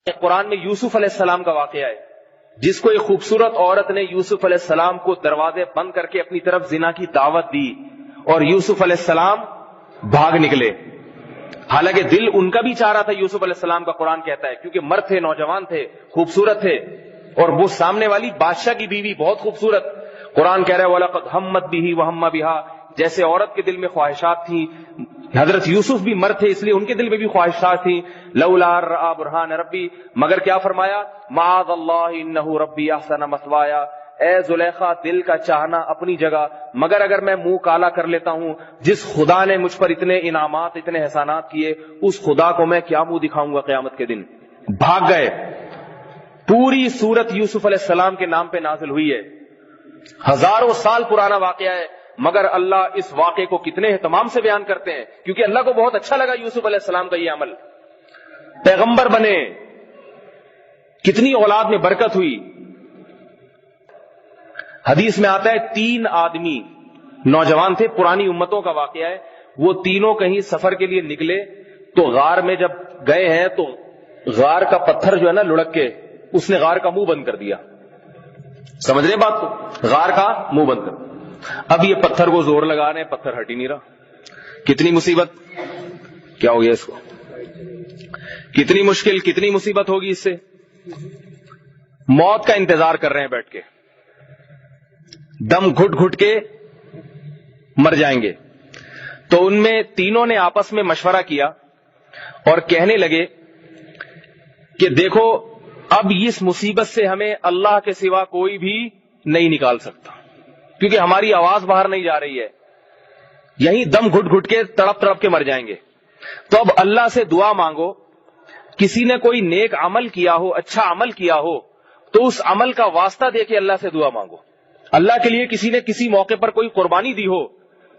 قرآن میں یوسف علیہ السلام کا واقعہ ہے، جس کو ایک خوبصورت عورت نے یوسف علیہ السلام کو دروازے بند کر کے اپنی طرف زنا کی دعوت دی اور یوسف علیہ السلام بھاگ نکلے. حالانکہ دل ان کا بھی چاہ رہا تھا یوسف علیہ السلام کا، قرآن کہتا ہے، کیونکہ مرد تھے، نوجوان تھے، خوبصورت تھے، اور وہ سامنے والی بادشاہ کی بیوی بہت خوبصورت. قرآن کہہ رہا ہے وَلَقَدْ هَمَّتْ بِهِ وَهَمَّ بِهَا، جیسے عورت کے دل میں خواہشات تھیں، حضرت یوسف بھی مرد تھے اس لیے ان کے دل میں بھی خواہشات تھیں. لولا رأى برہان ربی، مگر کیا فرمایا؟ معاذ اللہ انہ ربی احسن مثوایا، اے زلیخا دل کا چاہنا اپنی جگہ، مگر اگر میں منہ کالا کر لیتا ہوں، جس خدا نے مجھ پر اتنے انعامات اتنے احسانات کیے، اس خدا کو میں کیا منہ دکھاؤں گا قیامت کے دن. بھاگ گئے. پوری سورت یوسف علیہ السلام کے نام پہ نازل ہوئی ہے، ہزاروں سال پرانا واقعہ ہے، مگر اللہ اس واقعے کو کتنے اہتمام سے بیان کرتے ہیں، کیونکہ اللہ کو بہت اچھا لگا یوسف علیہ السلام کا یہ عمل. پیغمبر بنے، کتنی اولاد میں برکت ہوئی. حدیث میں آتا ہے 3 آدمی نوجوان تھے، پرانی امتوں کا واقعہ ہے، وہ تینوں کہیں سفر کے لیے نکلے تو غار میں جب گئے ہیں تو غار کا پتھر جو ہے نا لڑک کے اس نے غار کا منہ بند کر دیا. سمجھ رہے بات کو؟ غار کا منہ بند کر. اب یہ پتھر کو زور لگا رہے ہیں، پتھر ہٹ ہی نہیں رہا. کتنی مصیبت، کیا ہو گیا اس کو، کتنی مشکل، کتنی مصیبت ہوگی اس سے. موت کا انتظار کر رہے ہیں بیٹھ کے، دم گھٹ گھٹ کے مر جائیں گے. تو ان میں تینوں نے آپس میں مشورہ کیا اور کہنے لگے کہ دیکھو اب اس مصیبت سے ہمیں اللہ کے سوا کوئی بھی نہیں نکال سکتا، کیونکہ ہماری آواز باہر نہیں جا رہی ہے، یہیں دم گھٹ گھٹ کے تڑپ تڑپ کے مر جائیں گے. تو اب اللہ سے دعا مانگو، کسی نے کوئی نیک عمل کیا ہو، اچھا عمل کیا ہو تو اس عمل کا واسطہ دے کے اللہ سے دعا مانگو. اللہ کے لیے کسی نے کسی موقع پر کوئی قربانی دی ہو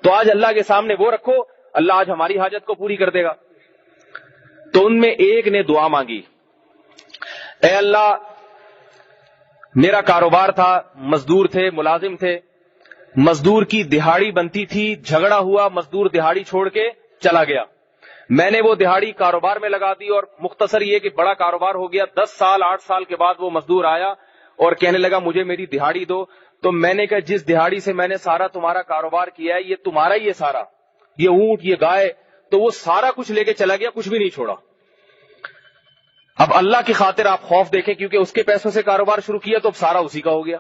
تو آج اللہ کے سامنے وہ رکھو، اللہ آج ہماری حاجت کو پوری کر دے گا. تو ان میں ایک نے دعا مانگی، اے اللہ میرا کاروبار تھا، مزدور تھے، ملازم تھے، مزدور کی دہاڑی بنتی تھی، جھگڑا ہوا، مزدور دہاڑی چھوڑ کے چلا گیا، میں نے وہ دہاڑی کاروبار میں لگا دی، اور مختصر یہ کہ بڑا کاروبار ہو گیا. 10 سال 8 سال کے بعد وہ مزدور آیا اور کہنے لگا مجھے میری دہاڑی دو. تو میں نے کہا جس دہاڑی سے میں نے سارا تمہارا کاروبار کیا ہے یہ تمہارا ہی ہے سارا، یہ اونٹ یہ گائے، تو وہ سارا کچھ لے کے چلا گیا، کچھ بھی نہیں چھوڑا. اب اللہ کی خاطر آپ خوف دیکھیں، کیونکہ اس کے پیسوں سے کاروبار شروع کیا تو اب سارا اسی کا ہو گیا.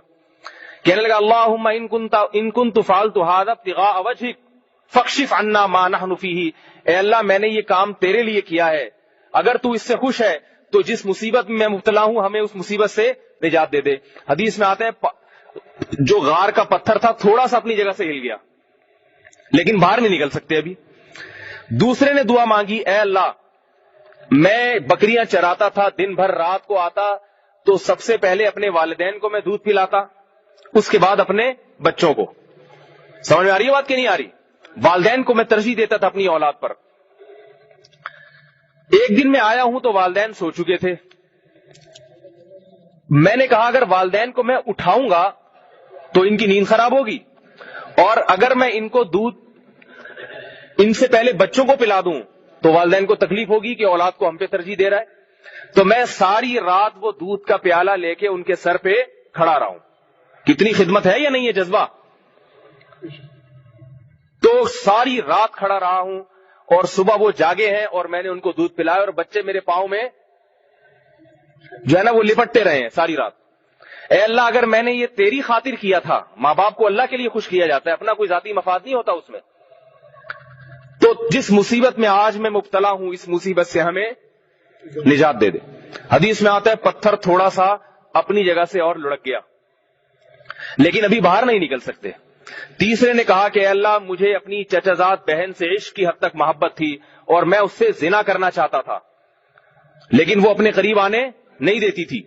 کہنے لگا اللہم ان کنت فعلت ھذا ابتغاء وجہک فاکشف عنا ما نحن فیہ، اے اللہ میں نے یہ کام تیرے لیے کیا ہے، اگر تو اس سے خوش ہے تو جس مصیبت میں مبتلا ہوں ہمیں اس مصیبت سے نجات دے دے. حدیث میں آتا ہے جو غار کا پتھر تھا تھوڑا سا اپنی جگہ سے ہل گیا، لیکن باہر نہیں نکل سکتے ابھی. دوسرے نے دعا مانگی، اے اللہ میں بکریاں چراتا تھا، دن بھر رات کو آتا تو سب سے پہلے اپنے والدین کو میں دودھ پلاتا، اس کے بعد اپنے بچوں کو. سمجھ میں آ رہی ہے بات کہ نہیں آ رہی؟ والدین کو میں ترجیح دیتا تھا اپنی اولاد پر. ایک دن میں آیا ہوں تو والدین سو چکے تھے. میں نے کہا اگر والدین کو میں اٹھاؤں گا تو ان کی نیند خراب ہوگی، اور اگر میں ان کو دودھ ان سے پہلے بچوں کو پلا دوں تو والدین کو تکلیف ہوگی کہ اولاد کو ہم پہ ترجیح دے رہا ہے. تو میں ساری رات وہ دودھ کا پیالہ لے کے ان کے سر پہ کھڑا رہا ہوں. کتنی خدمت ہے یا نہیں ہے جذبہ؟ تو ساری رات کھڑا رہا ہوں اور صبح وہ جاگے ہیں اور میں نے ان کو دودھ پلایا، اور بچے میرے پاؤں میں جو ہے نا وہ لپٹتے رہے ہیں ساری رات. اے اللہ اگر میں نے یہ تیری خاطر کیا تھا، ماں باپ کو اللہ کے لیے خوش کیا جاتا ہے، اپنا کوئی ذاتی مفاد نہیں ہوتا اس میں، تو جس مصیبت میں آج میں مبتلا ہوں اس مصیبت سے ہمیں نجات دے دے. حدیث میں آتا ہے پتھر تھوڑا سا اپنی جگہ سے اور لڑک گیا، لیکن ابھی باہر نہیں نکل سکتے. تیسرے نے کہا کہ اے اللہ مجھے اپنی چچازاد بہن سے عشق کی حد تک محبت تھی اور میں اس سے زنا کرنا چاہتا تھا، لیکن وہ اپنے قریب آنے نہیں دیتی تھی،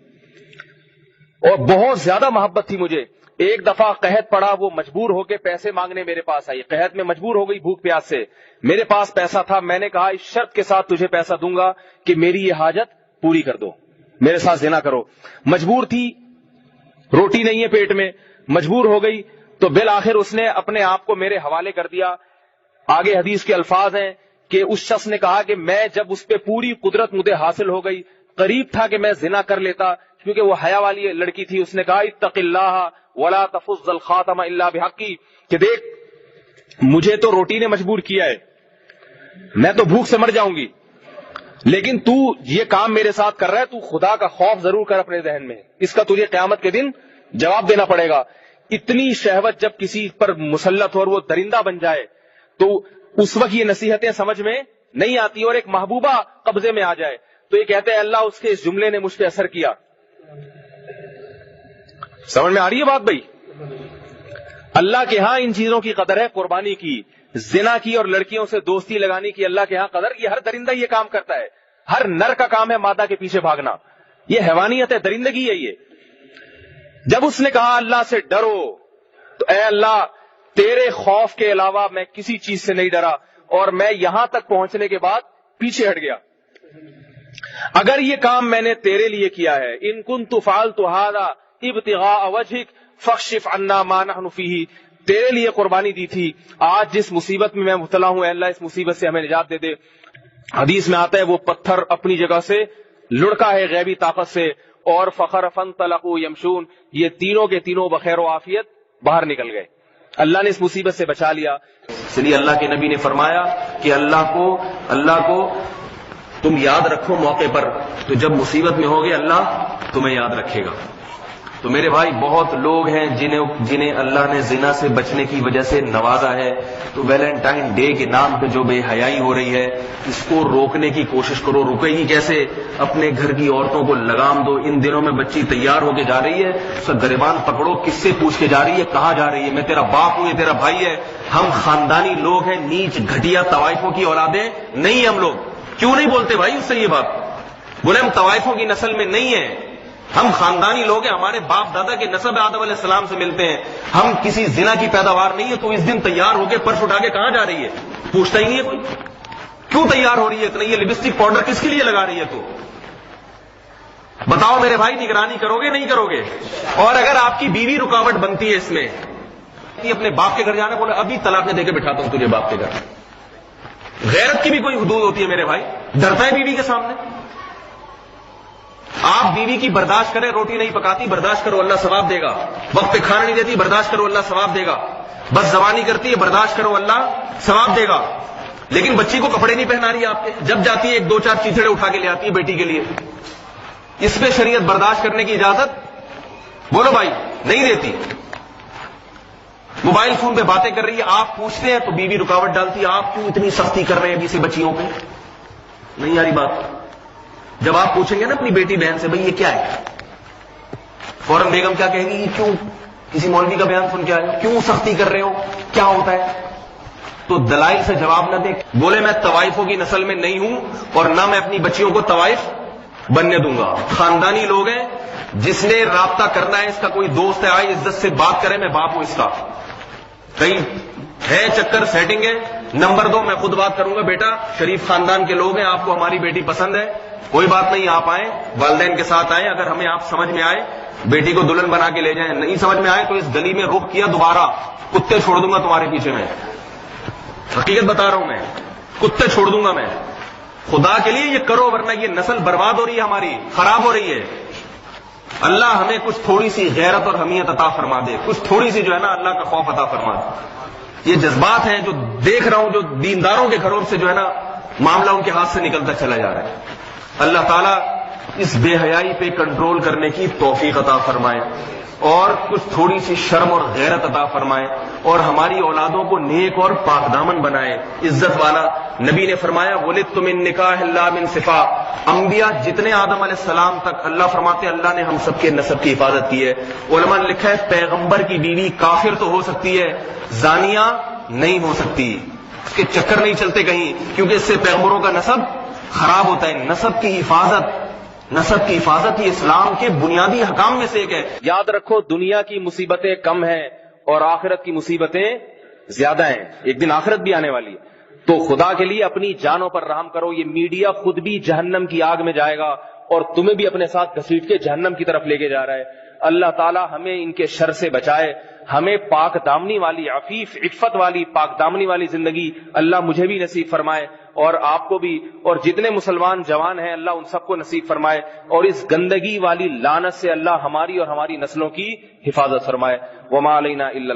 اور بہت زیادہ محبت تھی مجھے. ایک دفعہ قحط پڑا، وہ مجبور ہو کے پیسے مانگنے میرے پاس آئی، قحط میں مجبور ہو گئی بھوک پیاس سے. میرے پاس پیسہ تھا، میں نے کہا اس شرط کے ساتھ تجھے پیسہ دوں گا کہ میری یہ حاجت پوری کر دو، میرے ساتھ زنا کرو. مجبور تھی، روٹی نہیں ہے پیٹ میں، مجبور ہو گئی، تو بالآخر اس نے اپنے آپ کو میرے حوالے کر دیا. آگے حدیث کے الفاظ ہیں کہ اس شخص نے کہا کہ میں جب اس پہ پوری قدرت مجھے حاصل ہو گئی قریب تھا کہ میں زنا کر لیتا، کیونکہ وہ حیا والی لڑکی تھی. اس نے کہا اتق اللہ ولا تفض الخاتم الا بحقی، کہ دیکھ مجھے تو روٹی نے مجبور کیا ہے، میں تو بھوک سے مر جاؤں گی، لیکن تو یہ کام میرے ساتھ کر رہا ہے، تو خدا کا خوف ضرور کر اپنے ذہن میں، اس کا تجھے قیامت کے دن جواب دینا پڑے گا. اتنی شہوت جب کسی پر مسلط ہو اور وہ درندہ بن جائے تو اس وقت یہ نصیحتیں سمجھ میں نہیں آتی، اور ایک محبوبہ قبضے میں آ جائے تو یہ کہتے ہیں اللہ اس کے اس جملے نے مجھ پہ اثر کیا. سمجھ میں آ رہی ہے بات بھائی؟ اللہ کے ہاں ان چیزوں کی قدر ہے، قربانی کی، زنا کی اور لڑکیوں سے دوستی لگانے کی اللہ کے ہاں قدر. یہ ہر درندہ یہ کام کرتا ہے، ہر نر کا کام ہے مادہ کے پیچھے بھاگنا، یہ حیوانیت ہے، درندگی ہے یہ. جب اس نے کہا اللہ سے ڈرو تو اے اللہ تیرے خوف کے علاوہ میں کسی چیز سے نہیں ڈرا، اور میں یہاں تک پہنچنے کے بعد پیچھے ہٹ گیا. اگر یہ کام میں نے تیرے لیے کیا ہے، ان کنت فعلت ھذا ابتغاء وجهک فاکشف عنا ما نحن فیہ، تیرے لیے قربانی دی تھی، آج جس مصیبت میں مبتلا ہوں اے اللہ اس مصیبت سے ہمیں نجات دے دے. حدیث میں آتا ہے وہ پتھر اپنی جگہ سے لڑکا ہے غیبی طاقت سے، اور فخر فانطلقوا یمشون، یہ تینوں کے تینوں بخیر و عافیت باہر نکل گئے، اللہ نے اس مصیبت سے بچا لیا. اس لیے اللہ کے نبی نے فرمایا کہ اللہ کو تم یاد رکھو موقع پر، تو جب مصیبت میں ہوگے اللہ تمہیں یاد رکھے گا. تو میرے بھائی بہت لوگ ہیں جنہیں اللہ نے زنا سے بچنے کی وجہ سے نوازا ہے. تو ویلنٹائن ڈے کے نام پہ جو بے حیائی ہو رہی ہے اس کو روکنے کی کوشش کرو. رکے گی کیسے؟ اپنے گھر کی عورتوں کو لگام دو. ان دنوں میں بچی تیار ہو کے جا رہی ہے، اس کا گریبان پکڑو، کس سے پوچھ کے جا رہی ہے، کہاں جا رہی ہے، میں تیرا باپ ہوں، یہ تیرا بھائی ہے. ہم خاندانی لوگ ہیں، نیچ گھٹیا طوائفوں کی اولادیں نہیں. ہم لوگ کیوں نہیں بولتے بھائی اس سے یہ بات؟ بولے ہم طوائفوں کی نسل میں نہیں ہیں، ہم خاندانی لوگ ہیں، ہمارے باپ دادا کے نسب آدم علیہ السلام سے ملتے ہیں، ہم کسی زنا کی پیداوار نہیں ہے. تو اس دن تیار ہو کے پرس اٹھا کے کہاں جا رہی ہے؟ پوچھتا ہی نہیں ہے کوئی. کیوں تیار ہو رہی ہے اتنا؟ یہ لپسٹک پاؤڈر کس کے لیے لگا رہی ہے تو؟ بتاؤ میرے بھائی، نگرانی کرو گے نہیں کرو گے؟ اور اگر آپ کی بیوی رکاوٹ بنتی ہے اس میں، اپنے باپ کے گھر جانا، بولے ابھی طلاق دے کے بٹھاتا ہوں تجھے باپ کے گھر. غیرت کی بھی کوئی حدود ہوتی ہے میرے بھائی؟ ڈرتا ہے بیوی کے سامنے؟ آپ بیوی کی برداشت کریں، روٹی نہیں پکاتی برداشت کرو اللہ ثواب دے گا، وقت پہ کھانا نہیں دیتی برداشت کرو اللہ ثواب دے گا، بس زبانی کرتی ہے برداشت کرو اللہ ثواب دے گا. لیکن بچی کو کپڑے نہیں پہنا رہی آپ کے، جب جاتی ہے ایک دو چار چیتھڑے اٹھا کے لے آتی ہے بیٹی کے لیے، اس پہ شریعت برداشت کرنے کی اجازت بولو بھائی نہیں دیتی. موبائل فون پہ باتیں کر رہی ہے، آپ پوچھتے ہیں تو بیوی رکاوٹ ڈالتی ہے، آپ کیوں اتنی سختی کر رہے ہیں ابھی سے بچیوں پہ؟ نہیں آ رہی بات؟ جب آپ پوچھیں گے نا اپنی بیٹی بہن سے بھئی یہ کیا ہے، فوراً بیگم کیا کہے گی؟ کیوں کسی مولوی کا بیان سن کے آئے، کیوں سختی کر رہے ہو، کیا ہوتا ہے؟ تو دلائل سے جواب نہ دے، بولے میں طوائفوں کی نسل میں نہیں ہوں اور نہ میں اپنی بچیوں کو طوائف بننے دوں گا. خاندانی لوگ ہیں، جس نے رابطہ کرنا ہے اس کا کوئی دوست ہے آئے عزت سے بات کرے، میں باپ ہوں اس کا. کہیں ہے چکر سیٹنگ ہے، نمبر دو میں خود بات کروں گا، بیٹا شریف خاندان کے لوگ ہیں، آپ کو ہماری بیٹی پسند ہے، کوئی بات نہیں آپ آئیں، والدین کے ساتھ آئیں، اگر ہمیں آپ سمجھ میں آئے بیٹی کو دلہن بنا کے لے جائیں، نہیں سمجھ میں آئے تو اس گلی میں رخ کیا دوبارہ کتے چھوڑ دوں گا تمہارے پیچھے. میں حقیقت بتا رہا ہوں، میں کتے چھوڑ دوں گا. میں خدا کے لیے یہ کرو، ورنہ یہ نسل برباد ہو رہی ہے، ہماری خراب ہو رہی ہے. اللہ ہمیں کچھ تھوڑی سی غیرت اور حمیت عطا فرما دے، کچھ تھوڑی سی جو ہے نا اللہ کا خوف عطا فرما دے. یہ جذبات ہیں جو دیکھ رہا ہوں، جو دینداروں کے گھروں سے جو ہے نا معاملہ ان کے ہاتھ سے نکلتا چلا جا رہا ہے. اللہ تعالیٰ اس بے حیائی پہ کنٹرول کرنے کی توفیق عطا فرمائے اور کچھ تھوڑی سی شرم اور غیرت عطا فرمائے اور ہماری اولادوں کو نیک اور پاک دامن بنائے، عزت والا. نبی نے فرمایا وَلِدْتُ مِن نِکَاحِ اللَّهِ مِن صِفَا، انبیاء جتنے آدم علیہ السلام تک اللہ فرماتے اللہ نے ہم سب کے نسب کی حفاظت کی ہے. علماء نے لکھا ہے پیغمبر کی بیوی کافر تو ہو سکتی ہے، زانیہ نہیں ہو سکتی، اس کے چکر نہیں چلتے کہیں، کیونکہ اس سے پیغمبروں کا نسب خراب ہوتا ہے. نسب کی حفاظت یہ اسلام کے بنیادی حکام میں سے ایک ہے. یاد رکھو دنیا کی مصیبتیں کم ہیں اور آخرت کی مصیبتیں زیادہ ہیں، ایک دن آخرت بھی آنے والی ہے. تو خدا کے لیے اپنی جانوں پر رحم کرو. یہ میڈیا خود بھی جہنم کی آگ میں جائے گا اور تمہیں بھی اپنے ساتھ گھسیٹ کے جہنم کی طرف لے کے جا رہا ہے۔ اللہ تعالی ہمیں ان کے شر سے بچائے، ہمیں پاک دامنی والی، عفیف عفت والی، پاک دامنی والی زندگی اللہ مجھے بھی نصیب فرمائے اور آپ کو بھی، اور جتنے مسلمان جوان ہیں اللہ ان سب کو نصیب فرمائے، اور اس گندگی والی لعنت سے اللہ ہماری اور ہماری نسلوں کی حفاظت فرمائے۔ وما علینا الا